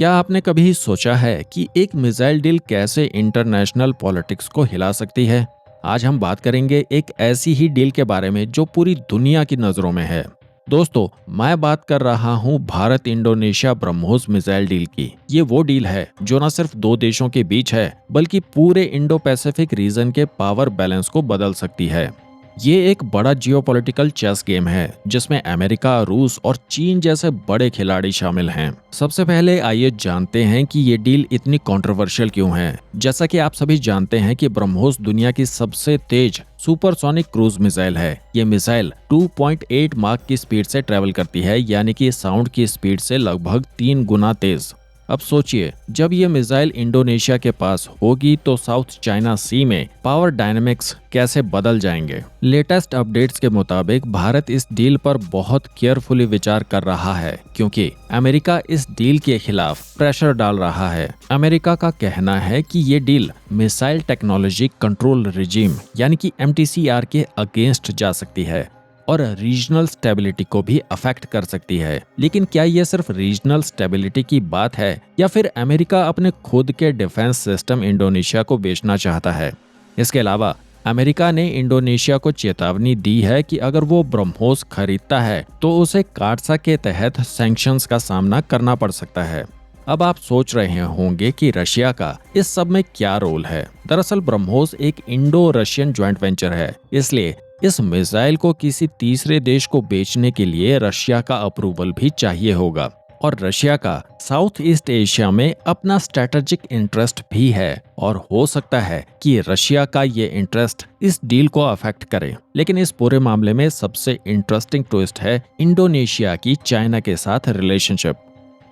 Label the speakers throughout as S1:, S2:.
S1: क्या आपने कभी सोचा है कि एक मिसाइल डील कैसे इंटरनेशनल पॉलिटिक्स को हिला सकती है? आज हम बात करेंगे एक ऐसी ही डील के बारे में जो पूरी दुनिया की नजरों में है। दोस्तों, मैं बात कर रहा हूं Bharat Indonesia BrahMos missile deal की। ये वो डील है जो न सिर्फ दो देशों के बीच है, बल्कि पूरे इंडो पैसिफिक रीजन के पावर बैलेंस को बदल सकती है। ये एक बड़ा जियोपॉलिटिकल चेस गेम है जिसमें अमेरिका, रूस और चीन जैसे बड़े खिलाड़ी शामिल हैं। सबसे पहले आइए जानते हैं कि ये डील इतनी कंट्रोवर्शियल क्यों है। जैसा कि आप सभी जानते हैं कि ब्रह्मोस दुनिया की सबसे तेज सुपरसोनिक क्रूज मिसाइल है। ये मिसाइल 2.8 माक की स्पीड से ट्रेवल करती है, यानी कि साउंड की स्पीड से लगभग 3 गुना तेज। अब सोचिए, जब ये मिसाइल इंडोनेशिया के पास होगी तो साउथ चाइना सी में पावर डायनेमिक्स कैसे बदल जाएंगे। लेटेस्ट अपडेट्स के मुताबिक भारत इस डील पर बहुत केयरफुली विचार कर रहा है, क्योंकि अमेरिका इस डील के खिलाफ प्रेशर डाल रहा है। अमेरिका का कहना है कि ये deal missile technology control regime यानी कि MTCR के अगेंस्ट जा सकती है और रीजनल स्टेबिलिटी को भी अफेक्ट कर सकती है। लेकिन क्या ये सिर्फ रीजनल स्टेबिलिटी की बात है या फिर अमेरिका अपने खुद के डिफेंस सिस्टम इंडोनेशिया को बेचना चाहता है? इसके अलावा अमेरिका ने इंडोनेशिया को चेतावनी दी है कि अगर वो ब्रह्मोस खरीदता है तो उसे कार्डसा के तहत सैंक्शंस का सामना करना पड़ सकता है। अब आप सोच रहे होंगे कि रशिया का इस सब में क्या रोल है। दरअसल ब्रह्मोस एक इंडो रशियन ज्वाइंट वेंचर है, इसलिए इस मिसाइल को किसी तीसरे देश को बेचने के लिए रशिया का अप्रूवल भी चाहिए होगा। और रशिया का साउथ ईस्ट एशिया में अपना स्ट्रेटेजिक इंटरेस्ट भी है और हो सकता है कि रशिया का ये इंटरेस्ट इस डील को अफेक्ट करे। लेकिन इस पूरे मामले में सबसे इंटरेस्टिंग ट्विस्ट है इंडोनेशिया की चाइना के साथ रिलेशनशिप।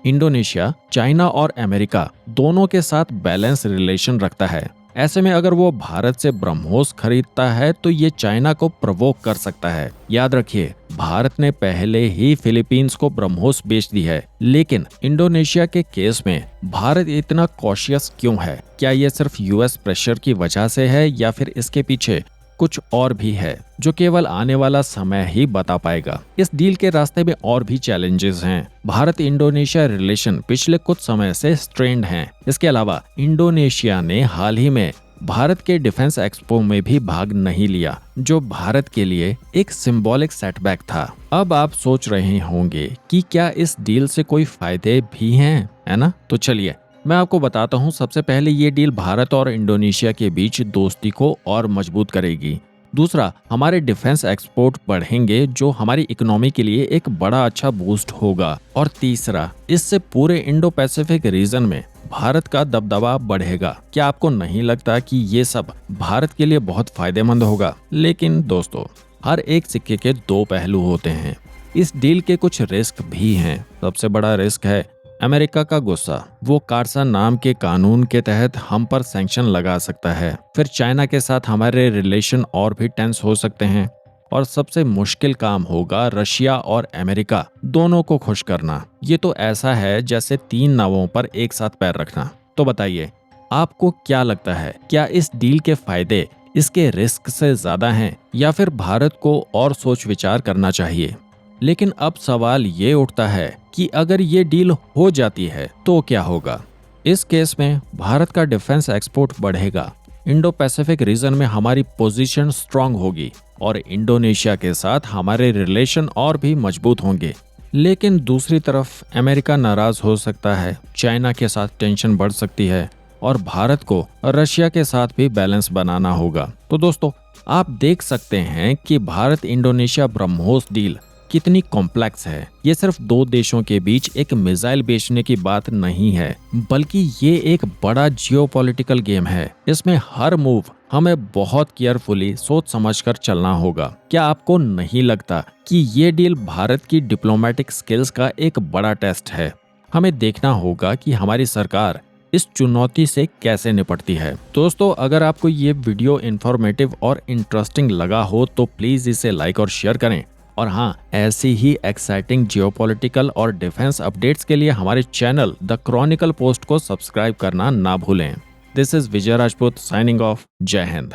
S1: इंडोनेशिया चाइना और अमेरिका दोनों के साथ बैलेंस रिलेशन रखता है। ऐसे में अगर वो भारत से ब्रह्मोस खरीदता है तो ये चाइना को प्रवोक कर सकता है। याद रखिए, भारत ने पहले ही फिलीपींस को ब्रह्मोस बेच दी है, लेकिन इंडोनेशिया के केस में भारत इतना कॉशियस क्यों है? क्या ये सिर्फ US प्रेशर की वजह से है या फिर इसके पीछे कुछ और भी है जो केवल आने वाला समय ही बता पाएगा। इस डील के रास्ते में और भी चैलेंजेस हैं। भारत इंडोनेशिया रिलेशन पिछले कुछ समय से स्ट्रेन्ड हैं। इसके अलावा इंडोनेशिया ने हाल ही में भारत के डिफेंस एक्सपो में भी भाग नहीं लिया, जो भारत के लिए एक सिंबॉलिक सेटबैक था। अब आप सोच रहे होंगे कि क्या इस डील से कोई फायदे भी हैं, है ना? तो चलिए मैं आपको बताता हूँ। सबसे पहले ये डील भारत और इंडोनेशिया के बीच दोस्ती को और मजबूत करेगी। दूसरा, हमारे डिफेंस एक्सपोर्ट बढ़ेंगे, जो हमारी इकोनॉमी के लिए एक बड़ा अच्छा बूस्ट होगा। और तीसरा, इससे पूरे इंडो पैसिफिक रीजन में भारत का दबदबा बढ़ेगा। क्या आपको नहीं लगता कि ये सब भारत के लिए बहुत फायदेमंद होगा? लेकिन दोस्तों, हर एक सिक्के के दो पहलू होते हैं। इस डील के कुछ रिस्क भी हैं। सबसे बड़ा रिस्क है अमेरिका का गुस्सा। वो कार्डसा नाम के कानून के तहत हम पर सैंक्शन लगा सकता है। फिर चाइना के साथ हमारे रिलेशन और भी टेंस हो सकते हैं। और सबसे मुश्किल काम होगा रशिया और अमेरिका दोनों को खुश करना। ये तो ऐसा है जैसे 3 नावों पर एक साथ पैर रखना। तो बताइए, आपको क्या लगता है? क्या इस डील के फायदे इसके रिस्क से ज्यादा हैं या फिर भारत को और सोच विचार करना चाहिए? लेकिन अब सवाल ये उठता है कि अगर ये डील हो जाती है तो क्या होगा? इस केस में भारत का डिफेंस एक्सपोर्ट बढ़ेगा, इंडो पैसिफिक रीजन में हमारी पोजीशन स्ट्रांग होगी और इंडोनेशिया के साथ हमारे रिलेशन और भी मजबूत होंगे। लेकिन दूसरी तरफ अमेरिका नाराज हो सकता है, चाइना के साथ टेंशन बढ़ सकती है और भारत को रशिया के साथ भी बैलेंस बनाना होगा। तो दोस्तों, आप देख सकते हैं कि भारत इंडोनेशिया ब्रह्मोस डील कितनी कॉम्प्लेक्स है। ये सिर्फ दो देशों के बीच एक मिसाइल बेचने की बात नहीं है, बल्कि ये एक बड़ा जियोपॉलिटिकल गेम है। इसमें हर मूव हमें बहुत केयरफुली सोच समझकर चलना होगा। क्या आपको नहीं लगता कि ये डील भारत की डिप्लोमेटिक स्किल्स का एक बड़ा टेस्ट है? हमें देखना होगा कि हमारी सरकार इस चुनौती से कैसे निपटती है। दोस्तों, अगर आपको ये वीडियो इन्फॉर्मेटिव और इंटरेस्टिंग लगा हो तो प्लीज इसे लाइक और शेयर करें। और हाँ, ऐसी ही एक्साइटिंग जियोपॉलिटिकल और डिफेंस अपडेट्स के लिए हमारे चैनल द क्रॉनिकल पोस्ट को सब्सक्राइब करना ना भूलें। This is Vijay Rajput signing off. जय हिंद।